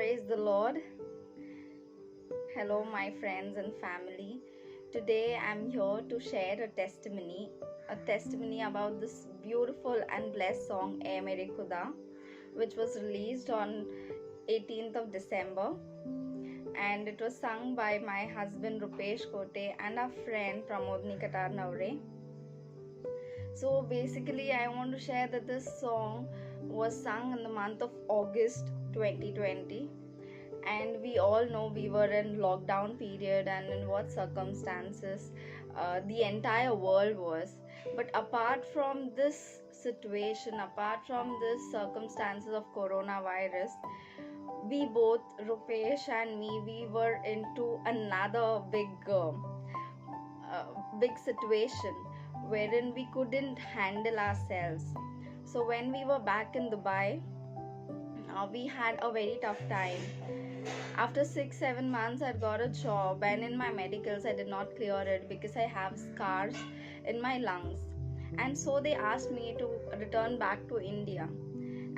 Praise the Lord. Hello, my friends and family. Today I'm here to share a testimony about this beautiful and blessed song, "Ae Mere Khuda," which was released on 18th of December, and it was sung by my husband Rupesh Kote and our friend Pramodni Katar Navre. So basically, I want to share that this song was sung in the month of August 2020, and we all know we were in lockdown period and in what circumstances the entire world was. But apart from this situation, apart from this circumstances of coronavirus, we both, Rupesh and me, we were into another big situation wherein we couldn't handle ourselves. So when we were back in Dubai, we had a very tough time. After 6-7 months, I got a job, and in my medicals, I did not clear it because I have scars in my lungs. And so they asked me to return back to India,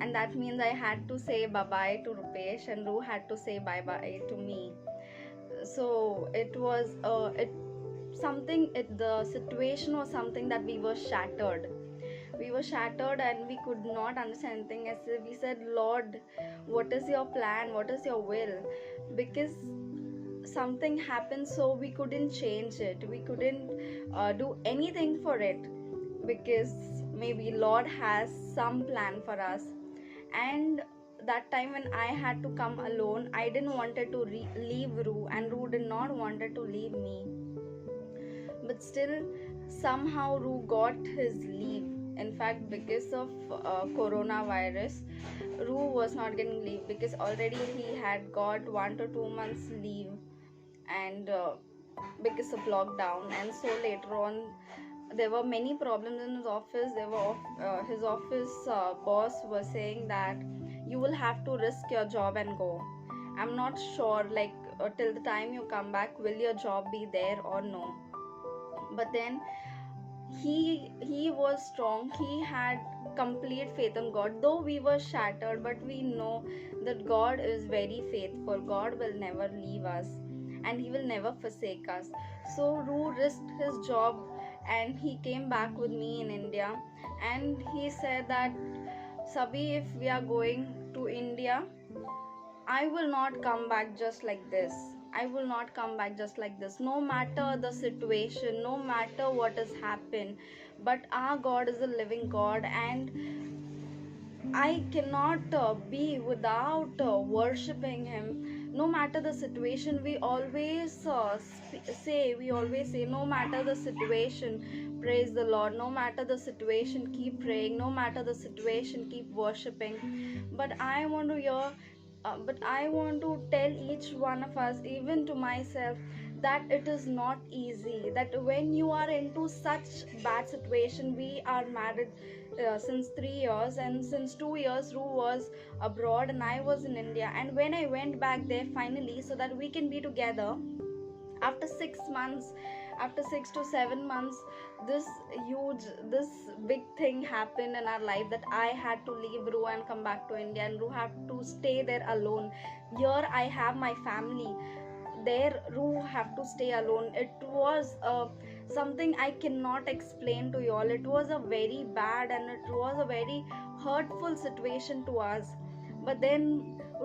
and that means I had to say bye bye to Rupesh, and Ru had to say bye bye to me. So it was the situation was something that we were shattered and we could not understand anything. As we said, Lord, what is your plan, what is your will? Because something happened, so we couldn't change it, we couldn't do anything for it, because maybe Lord has some plan for us. And that time when I had to come alone, I didn't wanted to leave Ru, and Ru did not wanted to leave me. But still, somehow Ru got his leave. In fact, because of coronavirus, Ru was not getting leave because already he had got 1 to 2 months leave, and because of lockdown. And so later on, there were many problems in his office. His office boss was saying that you will have to risk your job and go. I'm not sure, like, till the time you come back, will your job be there or no? But then he was strong. He had complete faith in God. Though we were shattered, but we know that God is very faithful. God will never leave us, and he will never forsake us. So Ru risked his job, and he came back with me in India, and he said that, Sabi, if we are going to India, I will not come back just like this. I will not come back just like this. No matter the situation, no matter what has happened, but our God is a living God, and I cannot be without worshipping Him. No matter the situation, we always say, no matter the situation, praise the Lord. No matter the situation, keep praying. No matter the situation, keep worshipping. But I want to tell each one of us, even to myself, that it is not easy. That when you are into such bad situation, we are married since 3 years, and since 2 years Ru was abroad and I was in India. And when I went back there finally, so that we can be together, after 6 months, after 6 to 7 months, this this big thing happened in our life, that I had to leave Ru and come back to India, and Ru have to stay there alone. Here I have my family, there Ru have to stay alone. It was something I cannot explain to you all. It was a very bad and it was a very hurtful situation to us. But then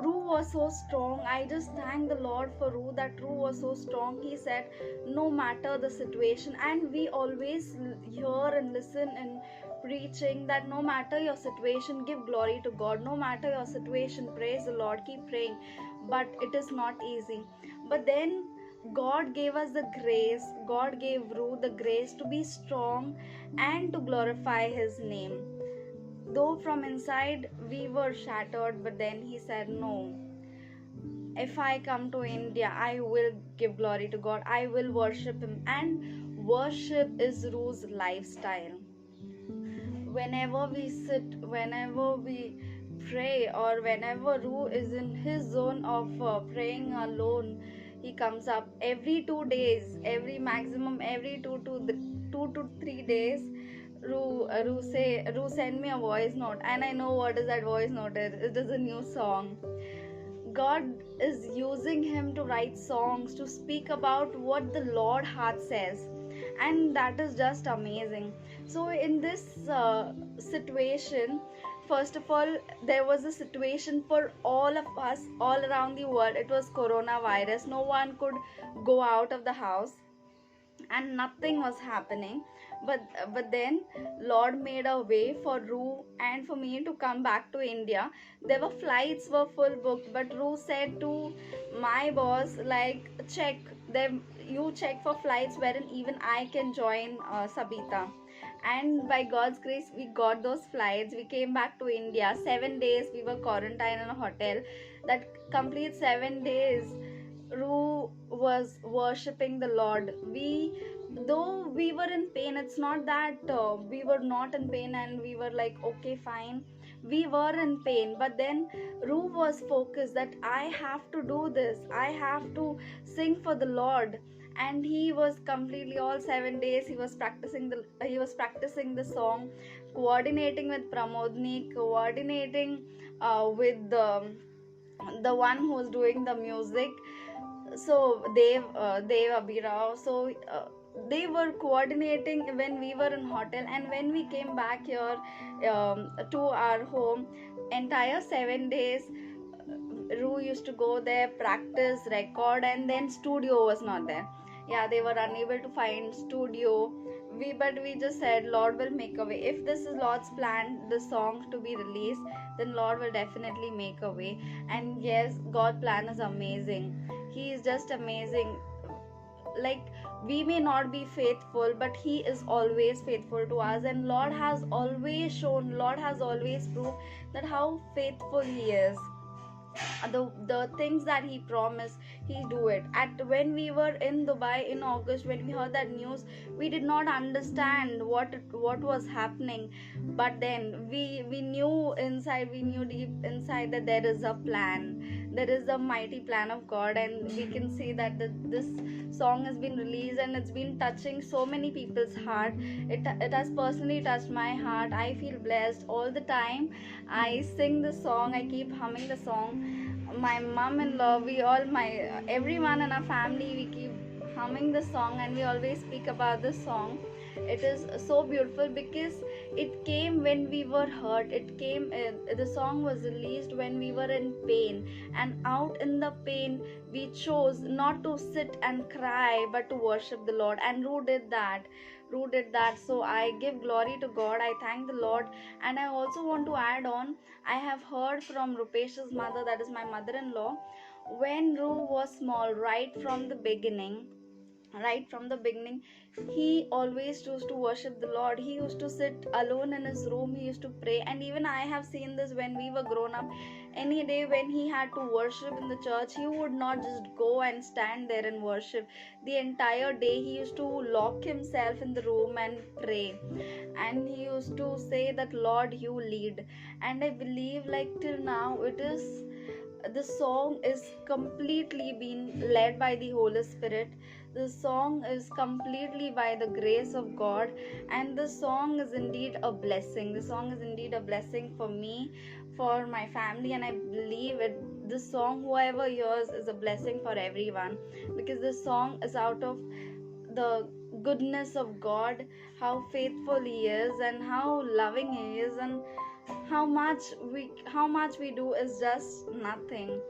Ru was so strong. I just thank the Lord for Ru, that Ru was so strong. He said, no matter the situation, and we always hear and listen in preaching that no matter your situation, give glory to God. No matter your situation, praise the Lord, keep praying. But it is not easy. But then God gave us the grace, God gave Ru the grace to be strong and to glorify His name. Though from inside we were shattered, but then he said, no, if I come to India, I will give glory to God, I will worship Him. And worship is Ru's lifestyle. Whenever we sit, whenever we pray, or whenever Ru is in his zone of praying alone, he comes up every 2 days, every 2 to 3 days. Ru send me a voice note, and I know what is that voice note is. It is a new song. God is using him to write songs to speak about what the Lord heart says, and that is just amazing. So in this situation, first of all, there was a situation for all of us all around the world. It was coronavirus. No one could go out of the house and nothing was happening, but then Lord made a way for Rue and for me to come back to India. There were flights were full booked, but Rue said to my boss, like, check them, you check for flights wherein even I can join Sabita. And by God's grace, we got those flights. We came back to India. 7 days we were quarantined in a hotel. That complete 7 days, Ru was worshipping the Lord. Though we were in pain, it's not that we were not in pain and we were like, okay, fine. We were in pain, but then Ru was focused that I have to do this. I have to sing for the Lord. And he was completely all 7 days. He was practicing the song, coordinating with Pramodni, coordinating with the one who's doing the music. So Dev Abhirao. So they were coordinating when we were in hotel, and when we came back here to our home, entire 7 days, Ru used to go there, practice, record, and then studio was not there. Yeah, they were unable to find studio. But we just said Lord will make a way. If this is Lord's plan, the song to be released, then Lord will definitely make a way. And yes, God plan is amazing. He is just amazing. Like, we may not be faithful, but he is always faithful to us, and Lord has always proved that how faithful he is. The things that he promised, he do it. At when we were in Dubai in August, when we heard that news, we did not understand what was happening. But then we knew inside, we knew deep inside that there is a plan, there is a mighty plan of God. And we can see that this song has been released, and it's been touching so many people's heart. It has personally touched my heart. I feel blessed all the time. I sing the song, I keep humming the song. My mom-in-law, we all, my everyone in our family, we keep humming the song, and we always speak about this song. It is so beautiful because it came when we were hurt. It came, the song was released when we were in pain, and out in the pain we chose not to sit and cry, but to worship the Lord. And who did that. So I give glory to God, I thank the Lord. And I also want to add on, I have heard from Rupesh's mother, that is my mother-in-law, when Ru was small, right from the beginning, he always used to worship the Lord. He used to sit alone in his room, he used to pray. And even I have seen this when we were grown up. Any day when he had to worship in the church, he would not just go and stand there and worship. The entire day he used to lock himself in the room and pray, and he used to say that, Lord, you lead. And I believe, like, till now, the song is completely being led by the Holy Spirit. The song is completely by the grace of God, and the song is indeed a blessing. The song is indeed a blessing for me, for my family, and I believe it. This song, whoever hears, is a blessing for everyone, because this song is out of the goodness of God, how faithful He is, and how loving He is, and how much we do is just nothing.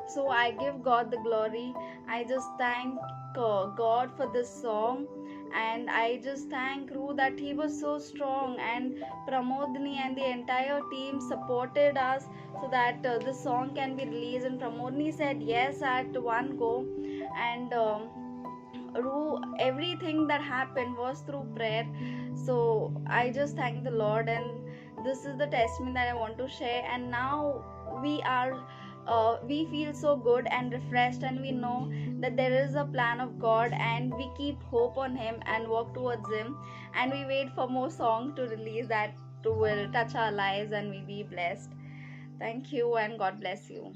So I give God the glory. I just thank God for this song, and I just thank Ru that he was so strong, and Pramodni and the entire team supported us so that this song can be released. And Pramodni said yes at one go, and everything that happened was through prayer. So I just thank the Lord, and this is the testimony that I want to share. And now we feel so good and refreshed, and we know that there is a plan of God, and we keep hope on Him and work towards Him, and we wait for more songs to release that will touch our lives and we be blessed. Thank you, and God bless you.